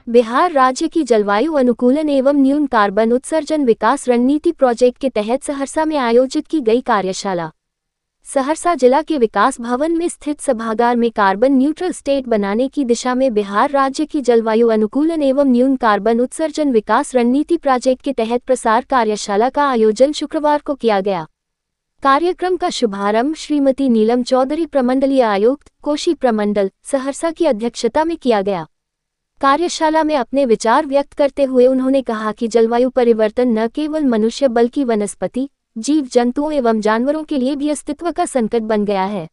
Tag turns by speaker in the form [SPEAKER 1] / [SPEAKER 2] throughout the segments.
[SPEAKER 1] बिहार राज्य की जलवायु अनुकूलन एवं न्यून कार्बन उत्सर्जन विकास रणनीति प्रोजेक्ट के तहत सहरसा में आयोजित की गई कार्यशाला। सहरसा जिला के विकास भवन में स्थित सभागार में कार्बन न्यूट्रल स्टेट बनाने की दिशा में बिहार राज्य की जलवायु अनुकूलन एवं न्यून कार्बन उत्सर्जन विकास रणनीति प्रोजेक्ट के तहत प्रसार कार्यशाला का आयोजन शुक्रवार को किया गया। कार्यक्रम का शुभारंभ श्रीमती नीलम चौधरी प्रमंडलीय आयुक्त कोशी प्रमंडल सहरसा की अध्यक्षता में किया गया। कार्यशाला में अपने विचार व्यक्त करते हुए उन्होंने कहा कि जलवायु परिवर्तन न केवल मनुष्य बल्कि वनस्पति, जीव जंतुओं एवं जानवरों के लिए भी अस्तित्व का संकट बन गया है।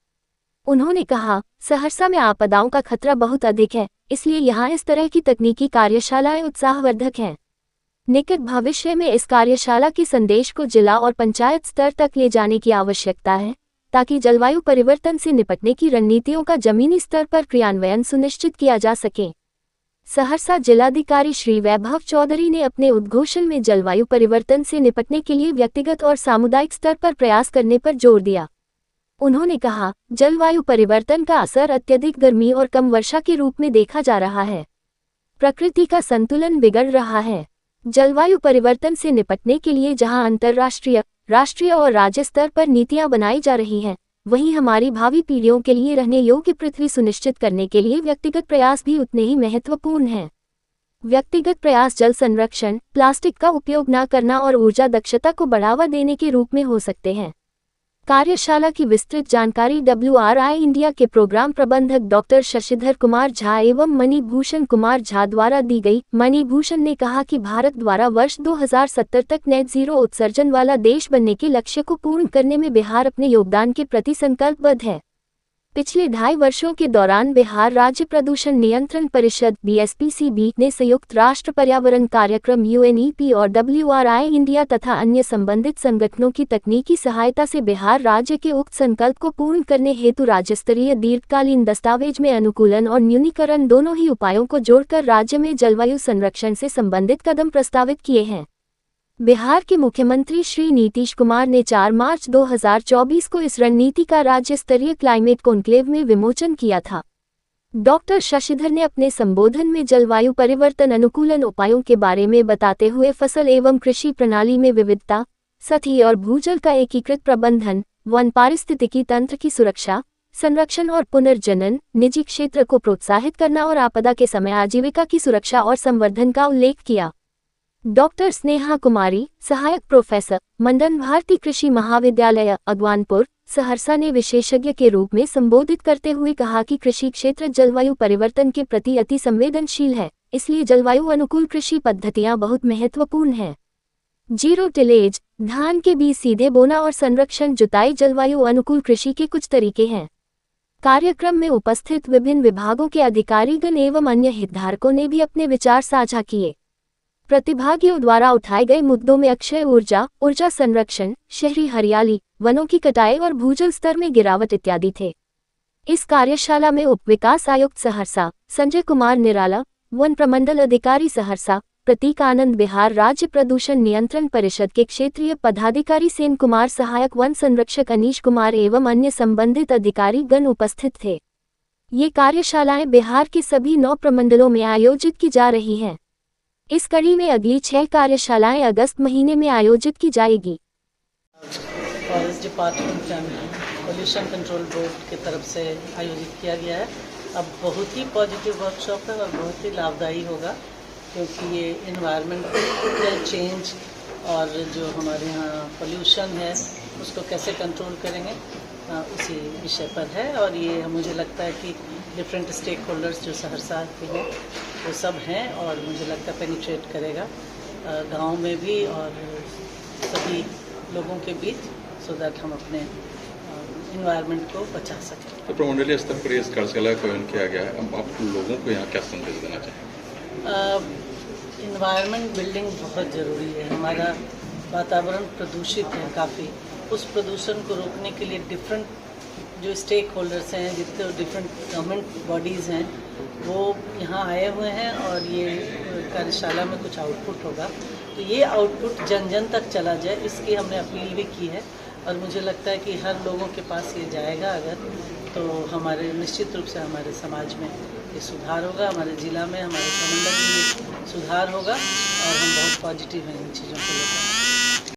[SPEAKER 1] उन्होंने कहा, सहरसा में आपदाओं का खतरा बहुत अधिक है, इसलिए यहाँ इस तरह की तकनीकी कार्यशालाएं उत्साहवर्धक हैं। निकट भविष्य में इस कार्यशाला के संदेश को जिला और पंचायत स्तर तक ले जाने की आवश्यकता है, ताकि जलवायु परिवर्तन से निपटने की रणनीतियों का जमीनी स्तर पर क्रियान्वयन सुनिश्चित किया जा सके। सहरसा जिलाधिकारी श्री वैभव चौधरी ने अपने उद्घोषण में जलवायु परिवर्तन से निपटने के लिए व्यक्तिगत और सामुदायिक स्तर पर प्रयास करने पर जोर दिया। उन्होंने कहा, जलवायु परिवर्तन का असर अत्यधिक गर्मी और कम वर्षा के रूप में देखा जा रहा है। प्रकृति का संतुलन बिगड़ रहा है। जलवायु परिवर्तन से निपटने के लिए जहां अंतर्राष्ट्रीय, राष्ट्रीय और राज्य स्तर पर नीतियां बनाई जा रही हैं, वहीं हमारी भावी पीढ़ियों के लिए रहने योग्य पृथ्वी सुनिश्चित करने के लिए व्यक्तिगत प्रयास भी उतने ही महत्वपूर्ण हैं। व्यक्तिगत प्रयास जल संरक्षण, प्लास्टिक का उपयोग न करना और ऊर्जा दक्षता को बढ़ावा देने के रूप में हो सकते हैं। कार्यशाला की विस्तृत जानकारी WRI इंडिया के प्रोग्राम प्रबंधक डॉक्टर शशिधर कुमार झा एवं मणिभूषण कुमार झा द्वारा दी गई। मणिभूषण ने कहा कि भारत द्वारा वर्ष 2070 तक नेट जीरो उत्सर्जन वाला देश बनने के लक्ष्य को पूर्ण करने में बिहार अपने योगदान के प्रति संकल्पबद्ध है। पिछले 2.5 वर्षों के दौरान बिहार राज्य प्रदूषण नियंत्रण परिषद BSPCB ने संयुक्त राष्ट्र पर्यावरण कार्यक्रम UNEP और WRI इंडिया तथा अन्य संबंधित संगठनों की तकनीकी सहायता से बिहार राज्य के उक्त संकल्प को पूर्ण करने हेतु राज्यस्तरीय दीर्घकालीन दस्तावेज में अनुकूलन और न्यूनीकरण दोनों ही उपायों को जोड़कर राज्य में जलवायु संरक्षण से संबंधित कदम प्रस्तावित किए हैं। बिहार के मुख्यमंत्री श्री नीतीश कुमार ने 4 मार्च 2024 को इस रणनीति का राज्य स्तरीय क्लाइमेट कॉन्क्लेव में विमोचन किया था। डॉक्टर शशिधर ने अपने संबोधन में जलवायु परिवर्तन अनुकूलन उपायों के बारे में बताते हुए फसल एवं कृषि प्रणाली में विविधता, सतही और भूजल का एकीकृत प्रबंधन, वन पारिस्थितिकी तंत्र की सुरक्षा, संरक्षण और पुनर्जनन, निजी क्षेत्र को प्रोत्साहित करना और आपदा के समय आजीविका की सुरक्षा और संवर्धन का उल्लेख किया। डॉक्टर स्नेहा कुमारी, सहायक प्रोफेसर, मंडन भारती कृषि महाविद्यालय अगवानपुर, सहरसा ने विशेषज्ञ के रूप में संबोधित करते हुए कहा कि कृषि क्षेत्र जलवायु परिवर्तन के प्रति अति संवेदनशील है, इसलिए जलवायु अनुकूल कृषि पद्धतियां बहुत महत्वपूर्ण हैं। जीरो टिलेज, धान के बीज सीधे बोना और संरक्षण जुताई जलवायु अनुकूल कृषि के कुछ तरीके हैं। कार्यक्रम में उपस्थित विभिन्न विभागों के अधिकारीगण एवं अन्य हितधारकों ने भी अपने विचार साझा किए। प्रतिभागियों द्वारा उठाए गए मुद्दों में अक्षय ऊर्जा, ऊर्जा संरक्षण, शहरी हरियाली, वनों की कटाई और भूजल स्तर में गिरावट इत्यादि थे। इस कार्यशाला में उप विकास आयुक्त सहरसा संजय कुमार निराला, वन प्रमंडल अधिकारी सहरसा प्रतीक आनंद, बिहार राज्य प्रदूषण नियंत्रण परिषद के क्षेत्रीय पदाधिकारी सेन कुमार, सहायक वन संरक्षक अनीश कुमार एवं अन्य संबंधित अधिकारी गण उपस्थित थे। ये कार्यशालाएं बिहार के सभी 9 प्रमंडलों में आयोजित की जा रही हैं। इस कड़ी में अगली 6 कार्यशालाएं अगस्त महीने में आयोजित की जाएगी।
[SPEAKER 2] Forest department and pollution control board की तरफ से आयोजित किया गया है। अब बहुत ही पॉजिटिव वर्कशॉप है और बहुत ही लाभदायी होगा, क्योंकि ये इन्वायरमेंटल चेंज और जो हमारे यहाँ पोल्यूशन है उसको कैसे कंट्रोल करेंगे उसी विषय पर है। और ये मुझे लगता है कि डिफरेंट स्टेक होल्डर्स जो सहरसा के हैं वो सब हैं और मुझे लगता है पेनिट्रेट करेगा गांव में भी और सभी लोगों के बीच, सो दैट हम अपने इन्वायरमेंट को बचा सकें।
[SPEAKER 3] तो प्रमंडलीय स्तर पर इस कार्यशाला का आयोजन किया गया है, अब आप लोगों को यहाँ क्या संदेश देना चाहेंगे?
[SPEAKER 2] इन्वायरमेंट बिल्डिंग बहुत ज़रूरी है। हमारा वातावरण प्रदूषित है काफ़ी, उस प्रदूषण को रोकने के लिए डिफरेंट जो स्टेक होल्डर्स हैं, जितने डिफरेंट गवर्नमेंट बॉडीज़ हैं, वो यहाँ आए हुए हैं और ये कार्यशाला में कुछ आउटपुट होगा, तो ये आउटपुट जन जन तक चला जाए, इसकी हमने अपील भी की है। और मुझे लगता है कि हर लोगों के पास ये जाएगा अगर, तो हमारे निश्चित रूप से हमारे समाज में ये सुधार होगा, हमारे ज़िला में, हमारे प्रमंडल में सुधार होगा और हम बहुत पॉजिटिव हैं इन चीज़ों को लेकर।